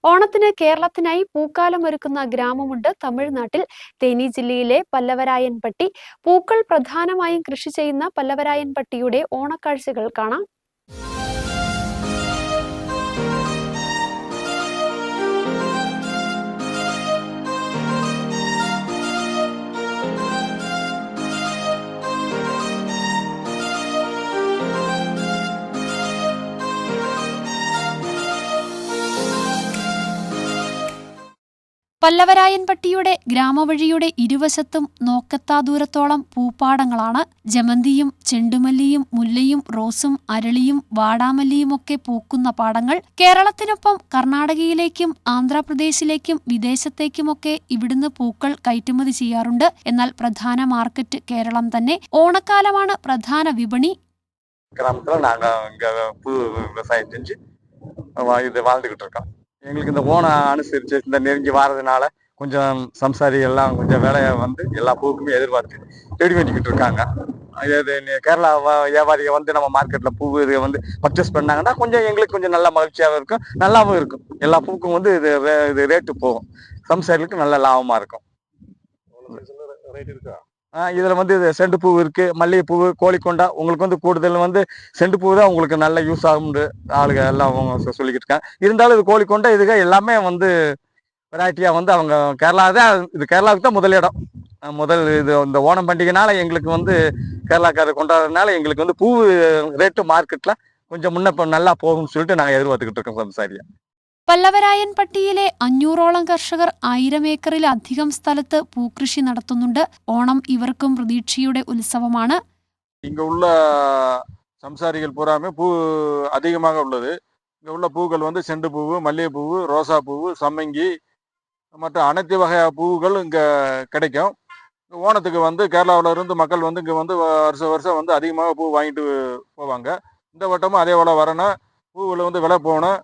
ഓണത്തിന് കേരളത്തിനായി പൂക്കാലമൊരുക്കുന്ന ഗ്രാമമുണ്ട് തമിഴ്നാട്ടിൽ. തേനി ജില്ലയിലെ പല്ലവരായൻപട്ടി. പൂക്കൾ പ്രധാനമായും കൃഷി ചെയ്യുന്ന പല്ലവരായൻപട്ടിയുടെ ഓണക്കാഴ്ചകൾ കാണാം. പല്ലവരായൻപട്ടിയുടെ ഗ്രാമവഴിയുടെ ഇരുവശത്തും നോക്കെത്താ ദൂരത്തോളം പൂപ്പാടങ്ങളാണ്. ജമന്തിയും ചെണ്ടുമല്ലിയും മുല്ലയും റോസും അരളിയും വാടാമല്ലിയുമൊക്കെ പൂക്കുന്ന പാടങ്ങൾ. കേരളത്തിനൊപ്പം കർണാടകയിലേക്കും ആന്ധ്രാപ്രദേശിലേക്കും വിദേശത്തേക്കുമൊക്കെ ഇവിടുന്ന് പൂക്കൾ കയറ്റുമതി ചെയ്യാറുണ്ട്. എന്നാൽ പ്രധാന മാർക്കറ്റ് കേരളം തന്നെ. ഓണക്കാലമാണ് പ്രധാന വിപണി. எங்களுக்கு இந்த ஓணம் அனுசரிச்சு இந்த நெருங்கி வாரதுனால கொஞ்சம் சம்சாரி எல்லாம் கொஞ்சம் வேலையை வந்து எல்லா பூவுக்குமே எதிர்பார்த்து ரெடி பண்ணிக்கிட்டு இருக்காங்க. கேரளா வியாபாரிகள் வந்து நம்ம மார்க்கெட்ல பூ இதை வந்து பர்ச்சேஸ் பண்ணாங்கன்னா கொஞ்சம் எங்களுக்கு கொஞ்சம் நல்ல மகிழ்ச்சியாகவும் இருக்கும், நல்லாவும் இருக்கும். எல்லா பூக்கும் வந்து இது ரேட்டு போகும், சம்சாரிகளுக்கு நல்ல லாபமா இருக்கும். இதுல வந்து செண்டு பூ இருக்கு, மல்லிகைப்பூ, கோழிக்கொண்டா. உங்களுக்கு வந்து கூடுதல் வந்து செண்டு பூ தான் உங்களுக்கு நல்ல யூஸ் ஆகும் ஆளுங்க எல்லாம் அவங்க சொல்லிக்கிட்டு இருக்காங்க. இருந்தாலும் இது கோழிக்கொண்டா இதுக எல்லாமே வந்து வெரைட்டியா வந்து அவங்க கேரளா தான், இது கேரளாவுக்கு தான் முதலிடம். முதல் இது இந்த ஓணம் பண்டிகைனால எங்களுக்கு வந்து கேரளாக்காரர் கொண்டாடுறதுனால எங்களுக்கு வந்து பூ ரேட்டு மார்க்கெட்ல கொஞ்சம் முன்ன நல்லா போகும்னு சொல்லிட்டு நாங்கள் எதிர்பார்த்துக்கிட்டு இருக்கோம் சம்சாரியா. പല്ലവരായൻപട്ടിയിലെ 500ഓളം കർഷകർ 1000 ഏക്കറിലധികം സ്ഥലത്ത് പൂക്കൃഷി നടത്തുന്നുണ്ട്. ഓണം ഇവർക്കും പ്രതീക്ഷയുടെ ഉത്സവമാണ്. இங்க உள்ள சம்சாரிகள் பூராமே பூ அதிகமாக உள்ளது. இங்க உள்ள பூக்கள் வந்து செண்டு பூவு, மல்லிகைப்பூ, ரோசா பூவு, சம்மங்கி மற்ற அனைத்து வகை பூவுகள் இங்க கிடைக்கும். ஓணத்துக்கு வந்து கேரளாவில இருந்து மக்கள் வந்து இங்க வந்து வருஷம் வந்து அதிகமாக பூ வாங்கிட்டு போவாங்க. இந்த வட்டமும் அதே போல வரணும், பூவில் வந்து விலை போகணும்,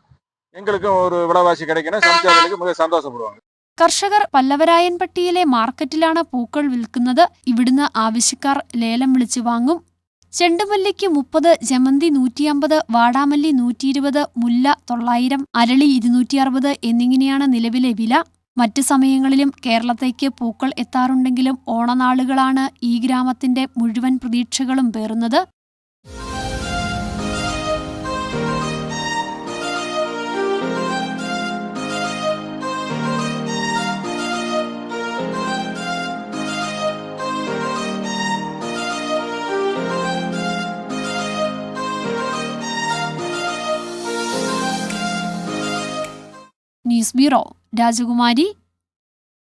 എങ്കിലും ഒരു വിളവാശി கிடைக்கணும், സംസാരികൾക്ക് മിക സന്തോഷപ്പെടുവാங்க. കർഷകർ പല്ലവരായൻപട്ടിയിലെ മാർക്കറ്റിലാണ് പൂക്കൾ വിൽക്കുന്നത്. ഇവിടുന്ന് ആവശ്യക്കാർ ലേലം വിളിച്ചു വാങ്ങും. ചെണ്ടുമല്ലിക്ക് 30, ജമന്തി 150, വാടാമല്ലി 120, മുല്ല 900, അരളി 260 എന്നിങ്ങനെയാണ് നിലവിലെ വില. മറ്റ് സമയങ്ങളിലും കേരളത്തേക്ക് പൂക്കൾ എത്താറുണ്ടെങ്കിലും ഓണനാളുകളാണ് ഈ ഗ്രാമത്തിന്റെ മുഴുവൻ പ്രതീക്ഷകളും പേറുന്നത്. ന്യൂസ് ബ്യൂറോ, രാജകുമാരി.